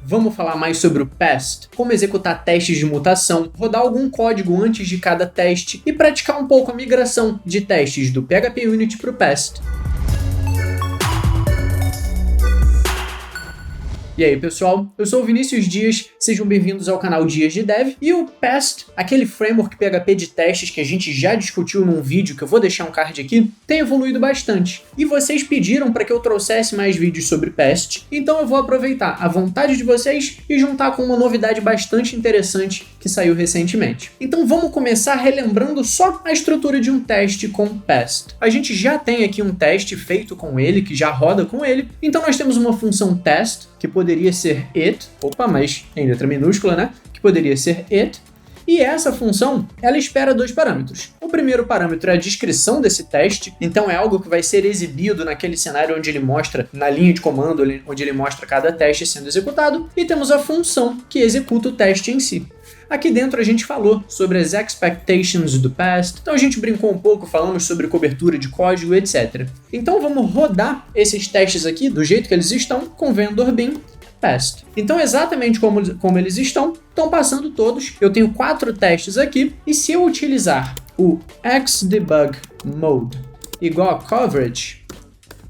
Vamos falar mais sobre o PEST, como executar testes de mutação, rodar algum código antes de cada teste e praticar um pouco a migração de testes do PHP Unit para o PEST. E aí pessoal, eu sou o Vinícius Dias, sejam bem-vindos ao canal Dias de Dev. E o PEST, aquele framework PHP de testes que a gente já discutiu num vídeo, que eu vou deixar um card aqui, tem evoluído bastante. E vocês pediram para que eu trouxesse mais vídeos sobre PEST, então eu vou aproveitar a vontade de vocês e juntar com uma novidade bastante interessante que saiu recentemente. Então vamos começar relembrando só a estrutura de um teste com PEST. A gente já tem aqui um teste feito com ele, que já roda com ele, então nós temos uma função test, que poderia ser it, mas em letra minúscula, né? Que poderia ser it. E essa função, ela espera dois parâmetros. O primeiro parâmetro é a descrição desse teste, então é algo que vai ser exibido naquele cenário onde ele mostra, na linha de comando, onde ele mostra cada teste sendo executado. E temos a função que executa o teste em si. Aqui dentro a gente falou sobre as expectations do PEST, então a gente brincou um pouco, falamos sobre cobertura de código, etc. Então vamos rodar esses testes aqui do jeito que eles estão com vendor bin PEST. Então exatamente como eles estão passando todos. Eu tenho 4 testes aqui e se eu utilizar o xdebug mode igual a coverage,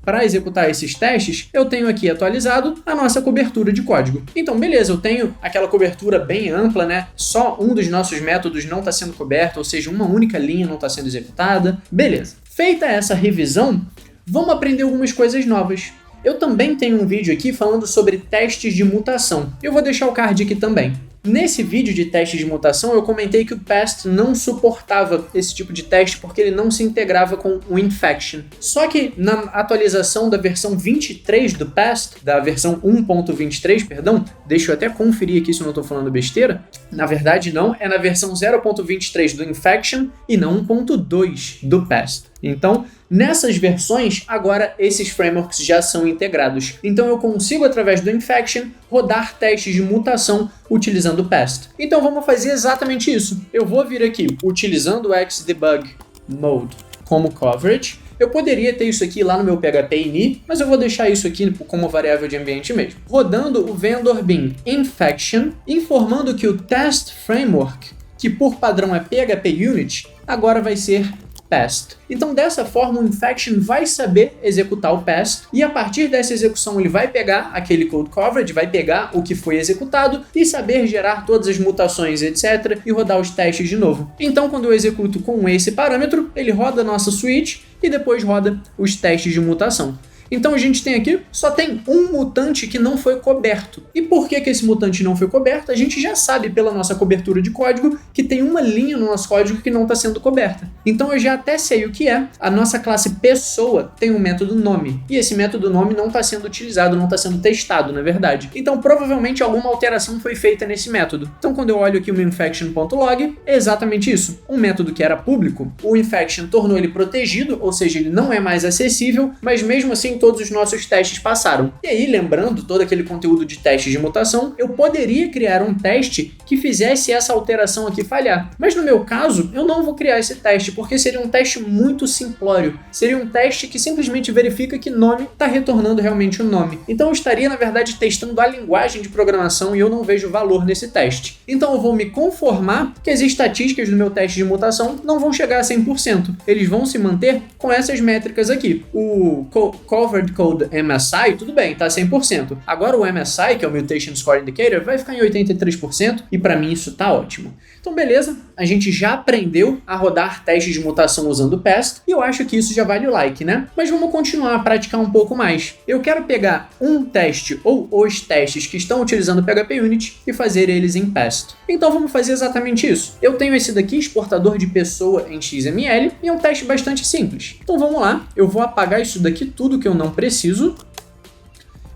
para executar esses testes, eu tenho aqui atualizado a nossa cobertura de código. Então, beleza, eu tenho aquela cobertura bem ampla, né? Só um dos nossos métodos não está sendo coberto, ou seja, uma única linha não está sendo executada. Beleza. Feita essa revisão, vamos aprender algumas coisas novas. Eu também tenho um vídeo aqui falando sobre testes de mutação. Eu vou deixar o card aqui também. Nesse vídeo de teste de mutação, eu comentei que o PEST não suportava esse tipo de teste porque ele não se integrava com o infection. Só que na atualização da versão 23 do PEST, da versão 1.23, perdão, deixa eu até conferir aqui se eu não estou falando besteira. Na verdade não, é na versão 0.23 do infection e não 1.2 do PEST. Então, nessas versões, agora esses frameworks já são integrados. Então eu consigo, através do infection, rodar testes de mutação utilizando o PEST. Então vamos fazer exatamente isso. Eu vou vir aqui utilizando o xdebug mode como coverage. Eu poderia ter isso aqui lá no meu PHP ini, mas eu vou deixar isso aqui como variável de ambiente mesmo. Rodando o vendor bin infection, informando que o test framework, que por padrão é PHP Unit, agora vai ser PEST. Então dessa forma o infection vai saber executar o PEST e a partir dessa execução ele vai pegar aquele code coverage, vai pegar o que foi executado e saber gerar todas as mutações, etc. e rodar os testes de novo. Então quando eu executo com esse parâmetro, ele roda a nossa switch e depois roda os testes de mutação. Então a gente tem aqui, só tem um mutante que não foi coberto. E por que esse mutante não foi coberto? A gente já sabe pela nossa cobertura de código que tem uma linha no nosso código que não está sendo coberta. Então eu já até sei o que é. A nossa classe pessoa tem um método nome. E esse método nome não está sendo utilizado, não está sendo testado, na verdade. Então provavelmente alguma alteração foi feita nesse método. Então quando eu olho aqui o infection.log, é exatamente isso. Um método que era público, o infection tornou ele protegido, ou seja, ele não é mais acessível, mas mesmo assim todos os nossos testes passaram. E aí, lembrando todo aquele conteúdo de testes de mutação, eu poderia criar um teste que fizesse essa alteração aqui falhar. Mas no meu caso, eu não vou criar esse teste, porque seria um teste muito simplório. Seria um teste que simplesmente verifica que nome está retornando realmente o nome. Então eu estaria, na verdade, testando a linguagem de programação e eu não vejo valor nesse teste. Então eu vou me conformar que as estatísticas do meu teste de mutação não vão chegar a 100%. Eles vão se manter com essas métricas aqui. O Covered Code MSI, tudo bem, tá 100%. Agora o MSI, que é o Mutation Score Indicator, vai ficar em 83% e para mim isso tá ótimo. Então beleza, a gente já aprendeu a rodar testes de mutação usando o PEST e eu acho que isso já vale o like, né? Mas vamos continuar a praticar um pouco mais. Eu quero pegar um teste ou os testes que estão utilizando o PHP Unit e fazer eles em PEST. Então vamos fazer exatamente isso. Eu tenho esse daqui, exportador de pessoa em XML, e é um teste bastante simples. Então vamos lá, eu vou apagar isso daqui tudo que eu não preciso.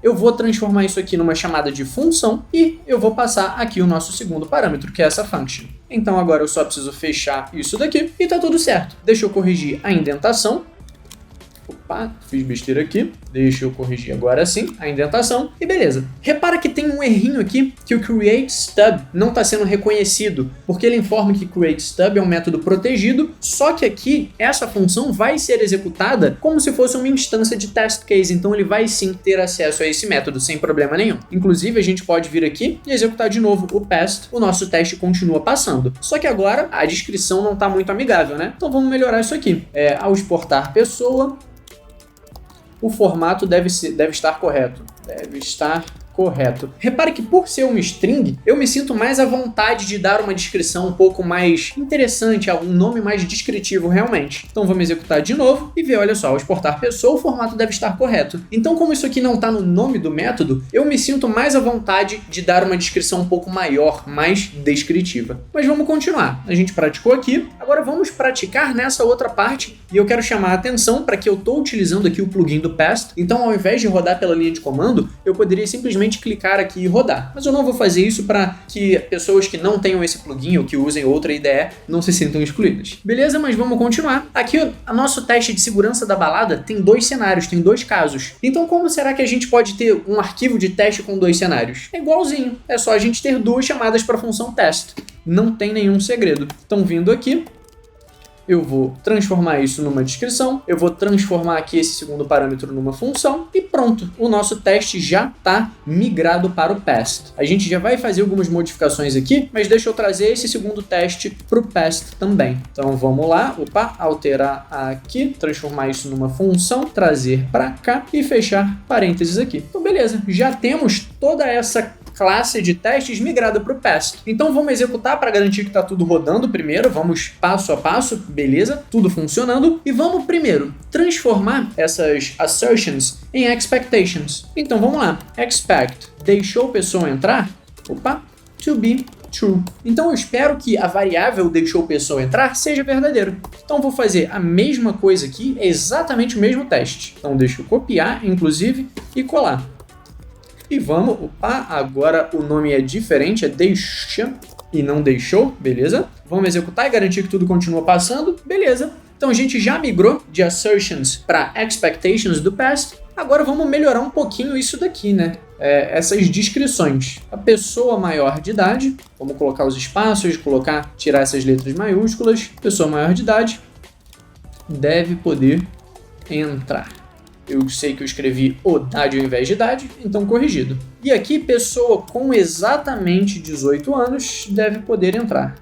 Eu vou transformar isso aqui numa chamada de função e eu vou passar aqui o nosso segundo parâmetro, que é essa function. Então agora eu só preciso fechar isso daqui e tá tudo certo. Deixa eu corrigir a indentação. Opa, fiz besteira aqui. Deixa eu corrigir agora sim a indentação. E beleza. Repara que tem um errinho aqui, que o createStub não está sendo reconhecido, porque ele informa que createStub é um método protegido, só que aqui essa função vai ser executada como se fosse uma instância de test case, então ele vai sim ter acesso a esse método sem problema nenhum. Inclusive a gente pode vir aqui e executar de novo o past, o nosso teste continua passando. Só que agora a descrição não está muito amigável, né? Então vamos melhorar isso aqui. Ao exportar pessoa, o formato deve estar correto. Deve estar correto. Repare que por ser uma string, eu me sinto mais à vontade de dar uma descrição um pouco mais interessante, um nome mais descritivo realmente. Então vamos executar de novo e ver, olha só, ao exportar pessoa, o formato deve estar correto. Então como isso aqui não está no nome do método, eu me sinto mais à vontade de dar uma descrição um pouco maior, mais descritiva. Mas vamos continuar. A gente praticou aqui, agora vamos praticar nessa outra parte e eu quero chamar a atenção para que eu estou utilizando aqui o plugin do past, então ao invés de rodar pela linha de comando, eu poderia simplesmente clicar aqui e rodar. Mas eu não vou fazer isso para que pessoas que não tenham esse plugin ou que usem outra IDE não se sintam excluídas. Beleza? Mas vamos continuar. Aqui o nosso teste de segurança da balada tem 2 cenários, tem 2 casos. Então como será que a gente pode ter um arquivo de teste com 2 cenários? É igualzinho. É só a gente ter 2 chamadas para a função test. Não tem nenhum segredo. Então vindo aqui, eu vou transformar isso numa descrição, eu vou transformar aqui esse segundo parâmetro numa função e pronto, o nosso teste já está migrado para o past. A gente já vai fazer algumas modificações aqui, mas deixa eu trazer esse segundo teste para o past também. Então vamos lá, alterar aqui, transformar isso numa função, trazer para cá e fechar parênteses aqui. Então beleza, já temos toda essa classe de testes migrada para o past. Então vamos executar para garantir que está tudo rodando primeiro, vamos passo a passo, beleza, tudo funcionando, e vamos primeiro transformar essas assertions em expectations. Então vamos lá, expect, deixou a pessoa entrar, to be true. Então eu espero que a variável deixou a pessoa entrar seja verdadeiro. Então vou fazer a mesma coisa aqui, é exatamente o mesmo teste. Então deixa eu copiar, inclusive, e colar. E vamos, agora o nome é diferente, é deixa e não deixou, beleza? Vamos executar e garantir que tudo continua passando, beleza? Então a gente já migrou de assertions para expectations do past, agora vamos melhorar um pouquinho isso daqui, né? Essas descrições. A pessoa maior de idade, vamos colocar os espaços, tirar essas letras maiúsculas, pessoa maior de idade deve poder entrar. Eu sei que eu escrevi idade ao invés de idade, então corrigido. E aqui, pessoa com exatamente 18 anos deve poder entrar.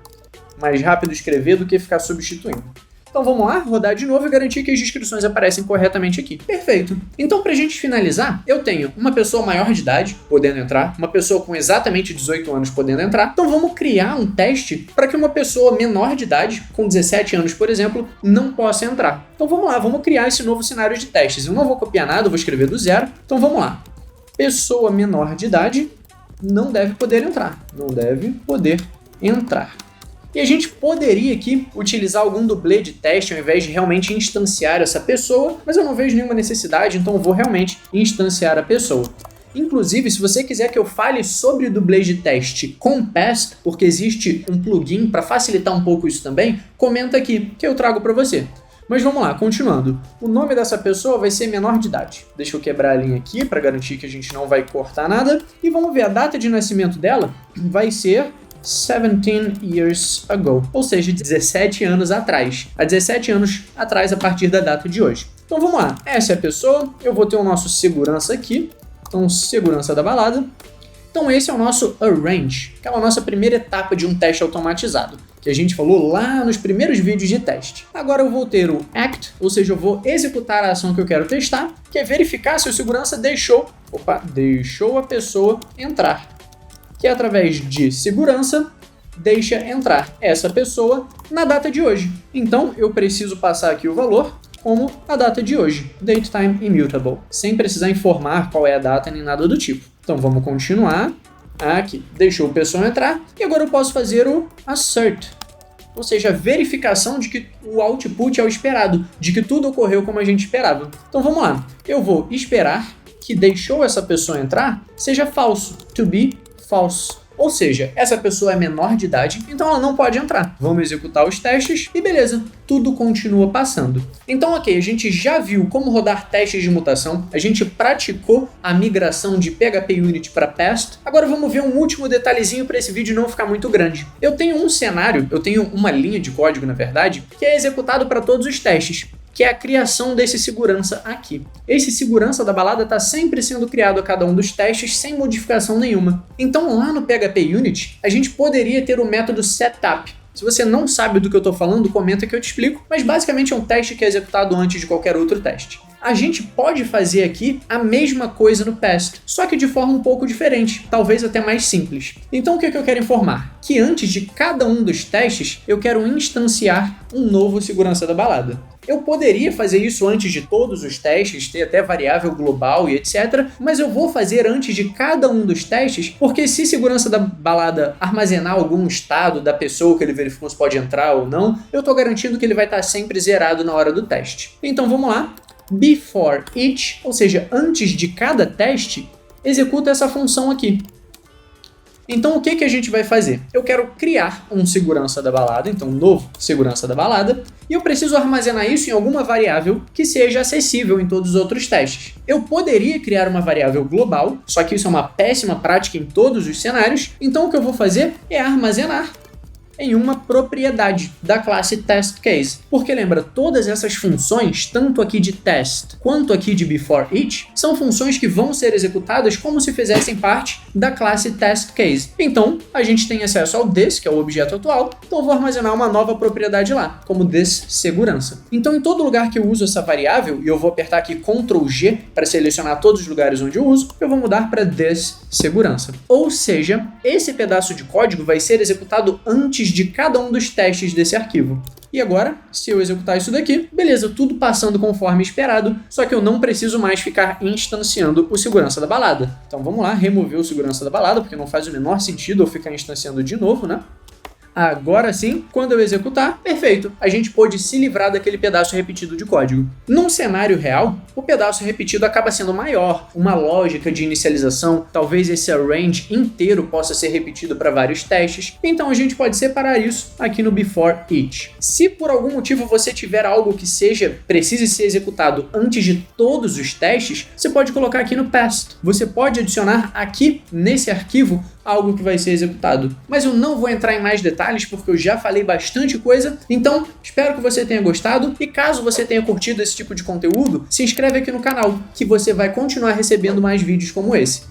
Mais rápido escrever do que ficar substituindo. Então vamos lá, rodar de novo e garantir que as descrições aparecem corretamente aqui. Perfeito. Então pra gente finalizar, eu tenho uma pessoa maior de idade podendo entrar, uma pessoa com exatamente 18 anos podendo entrar. Então vamos criar um teste para que uma pessoa menor de idade, com 17 anos, por exemplo, não possa entrar. Então vamos lá, vamos criar esse novo cenário de testes. Eu não vou copiar nada, eu vou escrever do zero. Então vamos lá. Pessoa menor de idade não deve poder entrar. Não deve poder entrar. E a gente poderia aqui utilizar algum dublê de teste ao invés de realmente instanciar essa pessoa, mas eu não vejo nenhuma necessidade, então eu vou realmente instanciar a pessoa. Inclusive, se você quiser que eu fale sobre dublê de teste com past, porque existe um plugin para facilitar um pouco isso também, comenta aqui que eu trago para você. Mas vamos lá, continuando. O nome dessa pessoa vai ser menor de idade. Deixa eu quebrar a linha aqui para garantir que a gente não vai cortar nada. E vamos ver, a data de nascimento dela vai ser 17 years ago, ou seja, 17 anos atrás. Há 17 anos atrás a partir da data de hoje. Então vamos lá, essa é a pessoa, eu vou ter o nosso segurança aqui, então segurança da balada. Então esse é o nosso arrange, que é a nossa primeira etapa de um teste automatizado, que a gente falou lá nos primeiros vídeos de teste. Agora eu vou ter o act, ou seja, eu vou executar a ação que eu quero testar, que é verificar se o segurança deixou a pessoa entrar. Que através de segurança deixa entrar essa pessoa na data de hoje. Então eu preciso passar aqui o valor como a data de hoje, datetime immutable, sem precisar informar qual é a data nem nada do tipo. Então vamos continuar. Aqui, deixou a pessoa entrar e agora eu posso fazer o assert, ou seja, a verificação de que o output é o esperado, de que tudo ocorreu como a gente esperava. Então vamos lá, eu vou esperar que deixou essa pessoa entrar seja falso, to be false. Ou seja, essa pessoa é menor de idade, então ela não pode entrar. Vamos executar os testes e beleza, tudo continua passando. Então ok, a gente já viu como rodar testes de mutação, a gente praticou a migração de PHP Unit para PAST. Agora vamos ver um último detalhezinho para esse vídeo não ficar muito grande. Eu tenho um cenário, eu tenho uma linha de código na verdade, que é executado para todos os testes, que é a criação desse segurança aqui. Esse segurança da balada está sempre sendo criado a cada um dos testes sem modificação nenhuma. Então lá no PHP Unit, a gente poderia ter o método setup. Se você não sabe do que eu estou falando, comenta que eu te explico, mas basicamente é um teste que é executado antes de qualquer outro teste. A gente pode fazer aqui a mesma coisa no PAST, só que de forma um pouco diferente, talvez até mais simples. Então o que eu quero informar? Que antes de cada um dos testes, eu quero instanciar um novo segurança da balada. Eu poderia fazer isso antes de todos os testes, ter até variável global e etc, mas eu vou fazer antes de cada um dos testes, porque se segurança da balada armazenar algum estado da pessoa que ele verificou se pode entrar ou não, eu estou garantindo que ele vai estar sempre zerado na hora do teste. Então vamos lá. Before each, ou seja, antes de cada teste, executa essa função aqui. Então o que a gente vai fazer? Eu quero criar um segurança da balada, então um novo segurança da balada, e eu preciso armazenar isso em alguma variável que seja acessível em todos os outros testes. Eu poderia criar uma variável global, só que isso é uma péssima prática em todos os cenários, então o que eu vou fazer é armazenar em uma propriedade da classe testCase. Porque lembra, todas essas funções, tanto aqui de test quanto aqui de before each, são funções que vão ser executadas como se fizessem parte da classe testCase. Então, a gente tem acesso ao this, que é o objeto atual, então eu vou armazenar uma nova propriedade lá, como this segurança. Então, em todo lugar que eu uso essa variável, e eu vou apertar aqui Ctrl G para selecionar todos os lugares onde eu uso, eu vou mudar para this segurança. Ou seja, esse pedaço de código vai ser executado antes de cada um dos testes desse arquivo. E agora, se eu executar isso daqui, beleza, tudo passando conforme esperado, só que eu não preciso mais ficar instanciando o segurança da balada. Então vamos lá, remover o segurança da balada, porque não faz o menor sentido eu ficar instanciando de novo, né? Agora sim, quando eu executar, perfeito, a gente pôde se livrar daquele pedaço repetido de código. Num cenário real, o pedaço repetido acaba sendo maior, uma lógica de inicialização, talvez esse arrange inteiro possa ser repetido para vários testes, então a gente pode separar isso aqui no before each. Se por algum motivo você tiver algo que precise ser executado antes de todos os testes, você pode colocar aqui no past. Você pode adicionar aqui nesse arquivo algo que vai ser executado. Mas eu não vou entrar em mais detalhes porque eu já falei bastante coisa, então espero que você tenha gostado e caso você tenha curtido esse tipo de conteúdo, se inscreve aqui no canal que você vai continuar recebendo mais vídeos como esse.